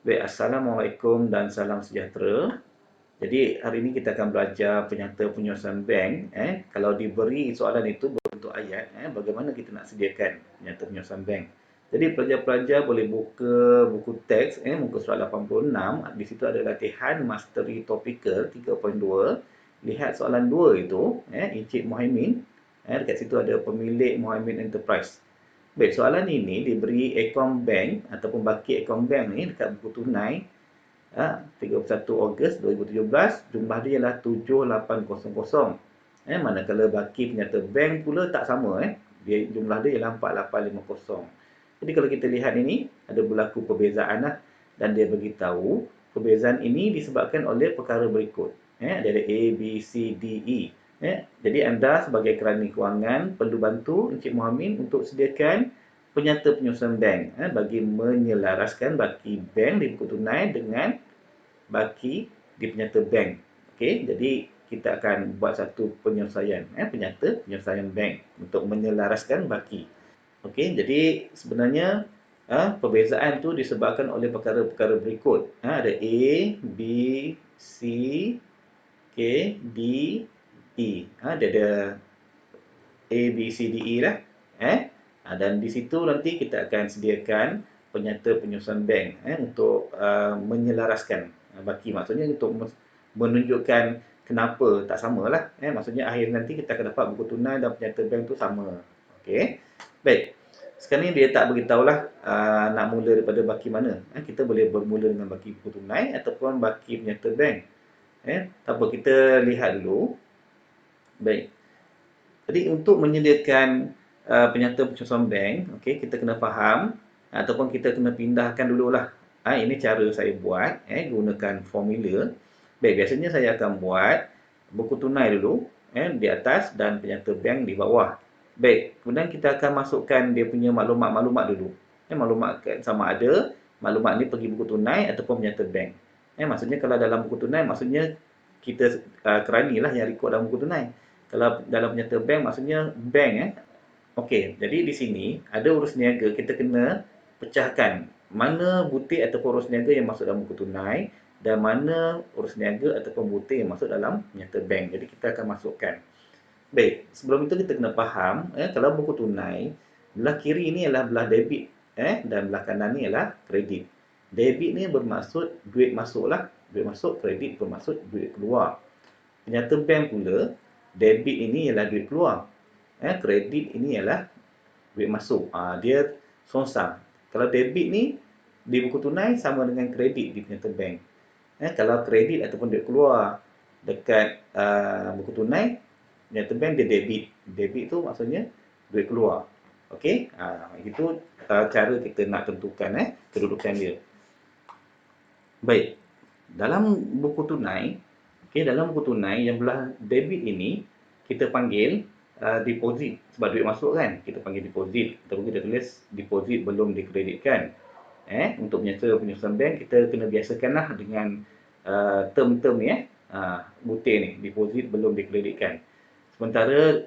Baik, Assalamualaikum dan salam sejahtera. Jadi hari ini kita akan belajar penyata penyusunan bank. Kalau diberi soalan itu berbentuk ayat, bagaimana kita nak sediakan penyata penyusunan bank. Jadi pelajar-pelajar boleh buka buku teks, muka surat 86. Di situ ada latihan Mastery Topical 3.2. Lihat soalan 2 itu, Encik Mohaimin. Dekat situ ada pemilik Mohaimin Enterprise. Baik, soalan ini diberi akaun bank ataupun baki akaun bank ni dekat buku tunai 31 Ogos 2017, jumlah dia ialah 7800. Manakala baki penyata bank pula tak sama, dia jumlah dia ialah 4850. Jadi kalau kita lihat ini ada berlaku perbezaan lah, dan dia beritahu perbezaan ini disebabkan oleh perkara berikut. Dia ada A, B, C, D, E. Jadi anda sebagai kerani kewangan perlu bantu Encik Mohamed untuk sediakan penyata penyusunan bank bagi menyelaraskan baki bank di buku tunai dengan baki di penyata bank. Okey, jadi kita akan buat satu penyelesaian, penyata penyelesaian bank untuk menyelaraskan baki. Okey, jadi sebenarnya perbezaan tu disebabkan oleh perkara-perkara berikut. Ada A, B, C, K, D, E. Dia ada A, B, C, D, E lah. Dan di situ nanti kita akan sediakan penyata penyusunan bank untuk menyelaraskan baki. Maksudnya untuk menunjukkan kenapa tak sama lah. Maksudnya akhir nanti kita akan dapat buku tunai dan penyata bank tu sama. Okey. Baik. Sekarang ni dia tak beritahulah nak mula daripada baki mana. Kita boleh bermula dengan baki buku tunai ataupun baki penyata bank. Tak apa, kita lihat dulu. Baik. Jadi untuk menyediakan penyata penyusunan bank, okey, kita kena faham ataupun kita kena pindahkan dululah. Ini cara saya buat, gunakan formula. Baik, biasanya saya akan buat buku tunai dulu di atas dan penyata bank di bawah. Baik, kemudian kita akan masukkan dia punya maklumat-maklumat dulu. Maklumat sama ada maklumat ni pergi buku tunai ataupun penyata bank. Maksudnya kalau dalam buku tunai, maksudnya kita keranilah yang rekod dalam buku tunai. Kalau dalam penyata bank, maksudnya bank. Okey, jadi di sini ada urus niaga, kita kena pecahkan mana butir ataupun urus niaga yang masuk dalam buku tunai dan mana urus niaga ataupun butir yang masuk dalam penyata bank. Jadi kita akan masukkan. Baik, sebelum itu kita kena faham, kalau buku tunai, belah kiri ni adalah belah debit, dan belah kanan ni adalah kredit. Debit ni bermaksud duit masuk lah, duit masuk, kredit bermaksud duit keluar. Penyata bank pula, debit ini ialah duit keluar. Kredit ini ialah duit masuk. Dia songsang. Kalau debit ni di buku tunai sama dengan kredit di penyata bank. Kalau kredit ataupun duit keluar dekat buku tunai, penyata bank dia debit. Debit tu maksudnya duit keluar. Okey? Itu cara kita nak tentukan kedudukan dia. Baik. Dalam buku tunai, dalam buku tunai yang belah debit ini kita panggil deposit sebab duit masuk kan. Kita panggil deposit ataupun kita tulis deposit belum dikreditkan. Untuk menyata penyusunan bank kita kena biasakanlah dengan term-term ni butir ni, deposit belum dikreditkan. Sementara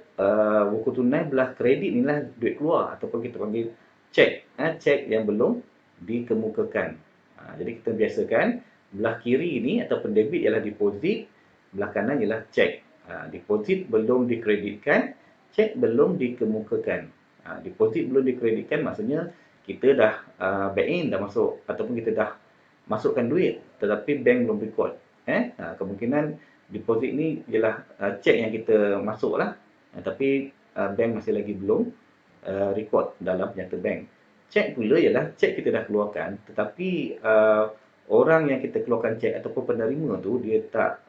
buku tunai belah kredit inilah duit keluar ataupun kita panggil cek, cek yang belum dikemukakan. Jadi kita biasakan belah kiri ini ataupun debit ialah deposit, belah kanan ialah cek. Deposit belum dikreditkan, cek belum dikemukakan. Deposit belum dikreditkan maksudnya kita dah back in, dah masuk ataupun kita dah masukkan duit tetapi bank belum record. Kemungkinan deposit ni ialah cek yang kita masuk lah, tapi bank masih lagi belum record dalam penyata bank. Cek pula ialah cek kita dah keluarkan tetapi orang yang kita keluarkan cek ataupun penerima tu dia tak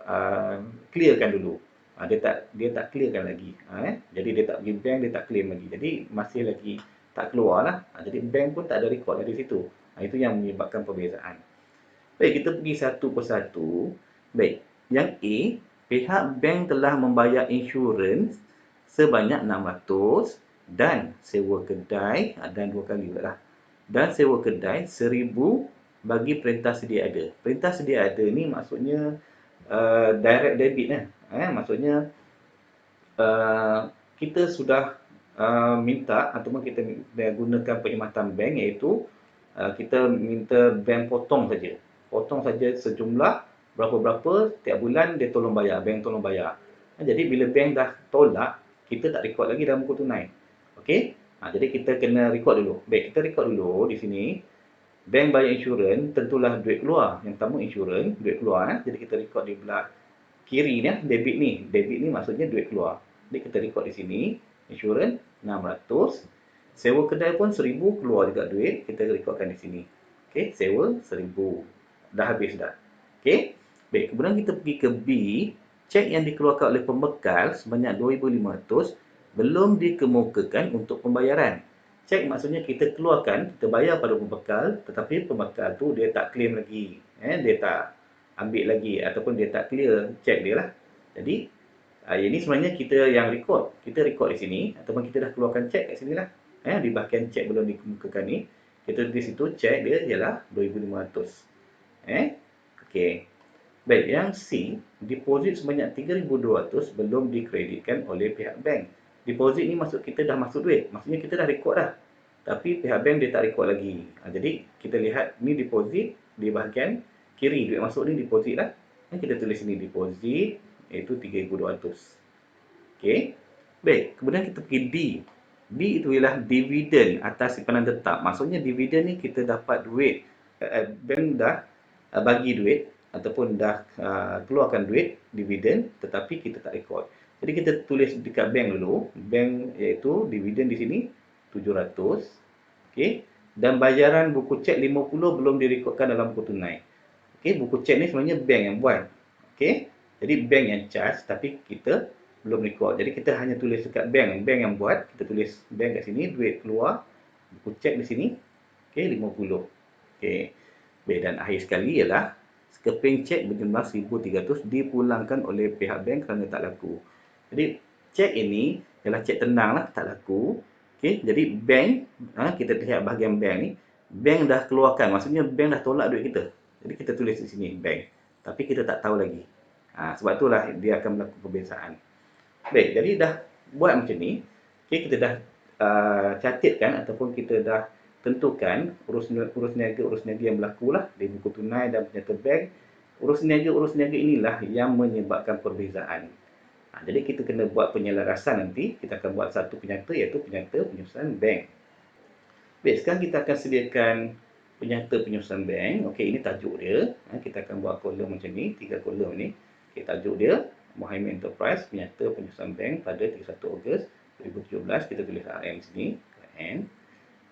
clearkan dulu. Dia tak clearkan lagi. Jadi dia tak pergi bank, dia tak claim lagi. Jadi masih lagi tak keluar lah. Jadi bank pun tak ada record dari situ. Itu yang menyebabkan perbezaan. Baik, kita pergi satu persatu. Baik, yang A, pihak bank telah membayar insurans sebanyak 600 dan sewa kedai, dan dua kali pula lah. Dan sewa kedai 1000 bagi perintah sedia ada. Perintah sedia ada ni maksudnya direct debit lah. Maksudnya kita sudah minta ataupun kita gunakan perkhidmatan bank iaitu kita minta bank potong saja. Potong saja sejumlah berapa-berapa tiap bulan dia tolong bayar, bank tolong bayar. Jadi bila bank dah tolak, kita tak rekod lagi dalam buku tunai. Okey? Jadi kita kena rekod dulu. Baik, kita rekod dulu di sini. Bank bayar insurans, tentulah duit keluar. Yang pertama insurans, duit keluar. Jadi kita rekod di belah kiri ni, debit ni. Debit ni maksudnya duit keluar. Jadi kita rekod di sini, insurans 600. Sewa kedai pun 1000 keluar juga duit, kita rekodkan di sini. Okey, sewa 1000. Dah habis dah. Okey. Baik, kemudian kita pergi ke B, cek yang dikeluarkan oleh pembekal sebanyak 2500 belum dikemukakan untuk pembayaran. Cek maksudnya kita keluarkan, kita bayar pada pembekal, tetapi pembekal tu dia tak claim lagi. Dia tak ambil lagi ataupun dia tak clear cek dia lah. Jadi, ini sebenarnya kita yang rekod. Kita rekod di sini ataupun kita dah keluarkan cek kat sini lah. Di bahagian cek belum dikemukakan ni, kita di situ cek dia ialah 2500. Okey. Baik, yang C, deposit sebanyak 3200 belum dikreditkan oleh pihak bank. Deposit ni maksud kita dah masuk duit. Maksudnya kita dah rekod dah. Tapi pihak bank dia tak rekod lagi. Jadi kita lihat ni deposit di bahagian kiri. Duit masuk ni deposit lah. Kita tulis sini deposit iaitu 3200. Okey. Baik, kemudian kita pergi D. D itu ialah dividen atas simpanan tetap. Maksudnya dividen ni kita dapat duit. Bank dah bagi duit ataupun dah keluarkan duit dividen tetapi kita tak rekod. Jadi kita tulis dekat bank dulu, bank iaitu dividen di sini 700. Okey. Dan bayaran buku cek 50 belum direkodkan dalam buku tunai. Okey, buku cek ni sebenarnya bank yang buat. Okey. Jadi bank yang charge tapi kita belum rekod. Jadi kita hanya tulis dekat bank yang buat, kita tulis bank kat sini, duit keluar, buku cek di sini. Okey, 50. Okey. Baik, dan akhir sekali ialah sekeping cek berjumlah 1300 dipulangkan oleh pihak bank kerana tak laku. Jadi cek ini ialah cek tenang lah, tak laku. Okey, jadi bank, kita lihat bahagian bank ni, bank dah keluarkan, maksudnya bank dah tolak duit kita. Jadi kita tulis di sini bank. Tapi kita tak tahu lagi. Sebab itulah dia akan berlaku perbezaan. Baik, jadi dah buat macam ni. Okey, kita dah catatkan ataupun kita dah tentukan urus niaga yang berlaku lah di buku tunai dan penyata bank. Urus niaga inilah yang menyebabkan perbezaan. Jadi kita kena buat penyelarasan nanti. Kita akan buat satu penyata iaitu penyata penyusunan bank. Baik, sekarang kita akan sediakan penyata penyusunan bank. Okey, ini tajuk dia. Kita akan buat kolom macam ni, 3 kolom ni. Okey, tajuk dia Mohaimin Enterprise penyata penyusunan bank pada 31 Ogos 2017. Kita tulis RM sini, N.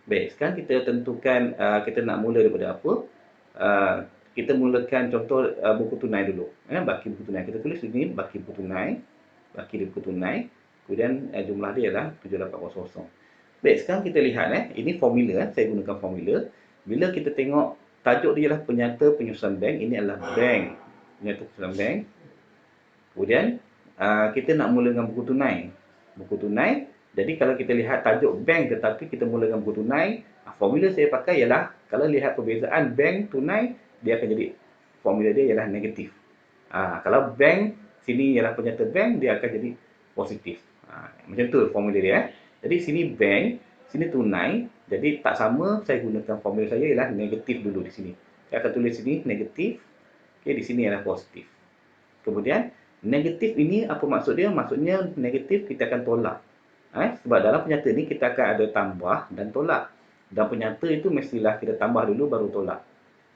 Baik, sekarang kita tentukan kita nak mula daripada apa. Kita mulakan contoh buku tunai dulu. Baki buku tunai. Kita tulis sini baki buku tunai. Baki di buku tunai. Kemudian jumlah dia adalah 7800. Baik, sekarang kita lihat ini formula. Saya gunakan formula. Bila kita tengok tajuk dia adalah penyata penyusunan bank. Ini adalah bank. Penyata penyusunan bank. Kemudian kita nak mula dengan buku tunai. Buku tunai. Jadi kalau kita lihat tajuk bank tetapi kita mula dengan buku tunai, formula saya pakai ialah kalau lihat perbezaan bank tunai, dia akan jadi formula dia ialah negatif. Kalau bank sini ialah penyata bank, dia akan jadi positif. Macam tu formula dia. Jadi sini bank, sini tunai. Jadi tak sama, saya gunakan formula saya ialah negatif dulu di sini. Saya akan tulis sini negatif. Okey, di sini ialah positif. Kemudian negatif ini apa maksud dia? Maksudnya negatif kita akan tolak. Sebab dalam penyata ni kita akan ada tambah dan tolak. Dan penyata itu mestilah kita tambah dulu baru tolak.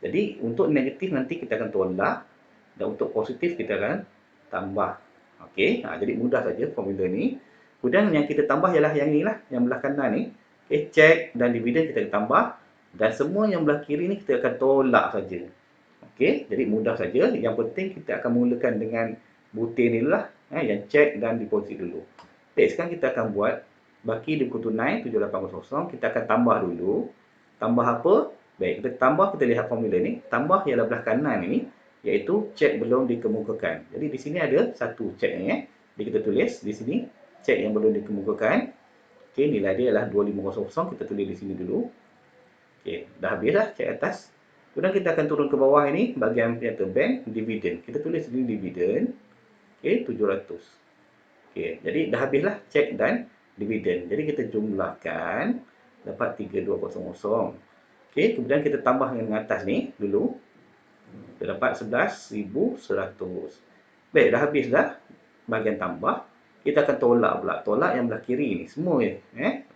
Jadi untuk negatif nanti kita akan tolak dan untuk positif kita akan tambah. Okey, jadi mudah saja formula ni. Kemudian yang kita tambah ialah yang inilah, yang belah kanan ni. Okey, cek dan dividen kita akan tambah dan semua yang belah kiri ni kita akan tolak saja. Okey, jadi mudah saja. Yang penting kita akan mulakan dengan butir ni lah, yang cek dan deposit dulu. Baik, sekarang kita akan buat baki di buku tunai 7800. Kita akan tambah dulu. Tambah apa? Baik, kita tambah, kita lihat formula ni. Tambah ialah belah kanan ini, iaitu cek belum dikemukakan. Jadi di sini ada satu cek ni. Jadi kita tulis di sini cek yang belum dikemukakan. Okey, nilai dia adalah 2500. Kita tulis di sini dulu. Okey, dah habis dah cek atas. Kemudian kita akan turun ke bawah ini, bahagian penyata bank, dividen. Kita tulis di sini dividen. Okey, 700. Okey, jadi dah habislah cek dan dividen. Jadi kita jumlahkan dapat 3200. Okey, kemudian kita tambah dengan atas ni dulu. Kita dapat 11,100. Baik, dah habis dah bahagian tambah. Kita akan tolak pula. Tolak yang belah kiri ni. Semua je.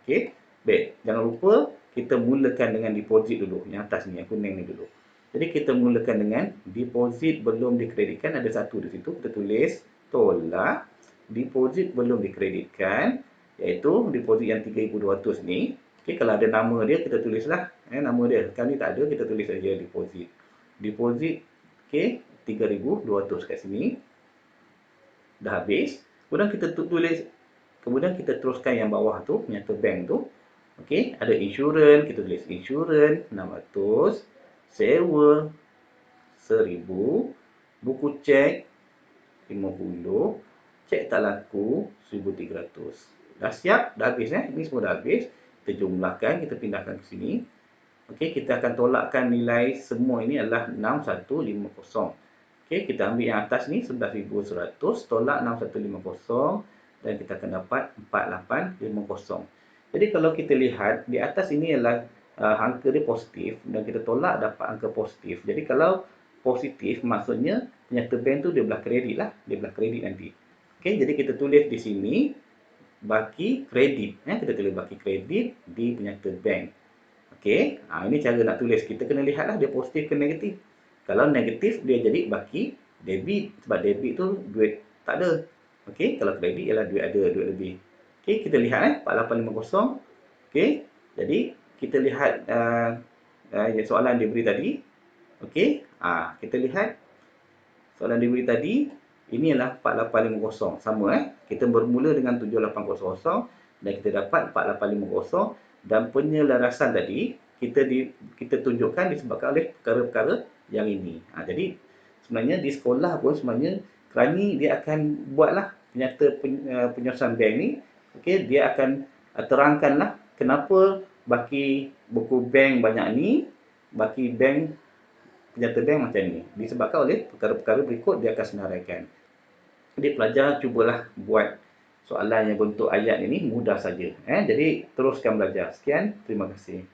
Okey. Baik, jangan lupa kita mulakan dengan deposit dulu. Yang atas ni, yang kuning ni dulu. Jadi kita mulakan dengan deposit belum dikreditkan. Ada satu di situ. Kita tulis tolak deposit belum dikreditkan. Iaitu deposit yang 3,200 ni. Okey, kalau ada nama dia, kita tulislah. Nama dia. Sekarang ni tak ada, kita tulis saja deposit. Deposit, okey, 3,200 kat sini. Dah habis. Kemudian kita teruskan yang bawah tu, nyata bank tu. Okey, ada insurans, kita tulis insurans 600, sewa 1,000, buku cek 50, cek tak laku 1,300. Dah siap, dah habis Ini semua dah habis. Kita jumlahkan, kita pindahkan ke sini. Okey, kita akan tolakkan nilai semua ini adalah 6150. Okey, kita ambil yang atas ni 11,100 tolak 6150 dan kita akan dapat 4850. Jadi kalau kita lihat di atas ini adalah angka dia positif dan kita tolak dapat angka positif. Jadi kalau positif maksudnya penyata bank tu dia belah kredit lah, dia belah kredit nanti. Okey, jadi kita tulis di sini baki kredit. Kita tulis baki kredit di penyata bank. Okey, ini cara nak tulis. Kita kena lihatlah dia positif ke negatif. Kalau negatif dia jadi baki debit sebab debit tu duit tak ada. Okey, kalau kredit ialah duit ada, duit lebih. Okey, kita lihat 4850. Okey, jadi kita lihat soalan dia beri tadi. Okey, kita lihat soalan dia beri tadi. Ini adalah 4850. Sama kita bermula dengan 7800 dan kita dapat 4850 dan penyelarasan tadi kita tunjukkan disebabkan oleh perkara-perkara yang ini. Jadi sebenarnya di sekolah pun sebenarnya kerani dia akan buatlah penyata penyelesaian bank ni. Okey, dia akan terangkanlah kenapa baki buku bank banyak ni, baki bank penyata bank macam ni. Disebabkan oleh perkara-perkara berikut dia akan senaraikan. Jadi pelajar cubalah buat soalan yang bentuk ayat ini mudah saja. Jadi teruskan belajar. Sekian, terima kasih.